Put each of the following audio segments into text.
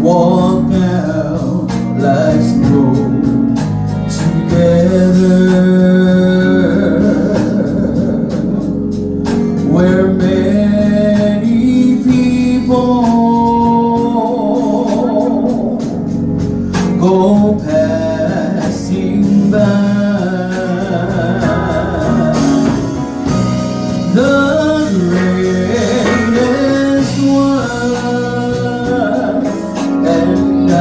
walk down life's road together, where many people go passing by. The greatest one, and I,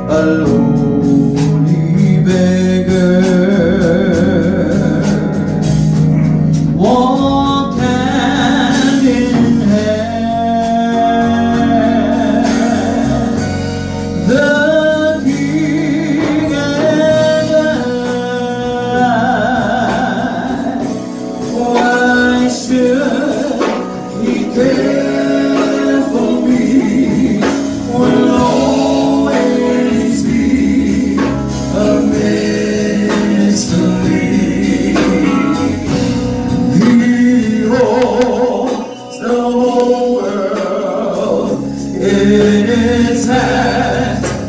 a lowly beggar, walk hand in hand. The King and I, why should He care for me? Will always be a mystery. He holds the whole world in His hands.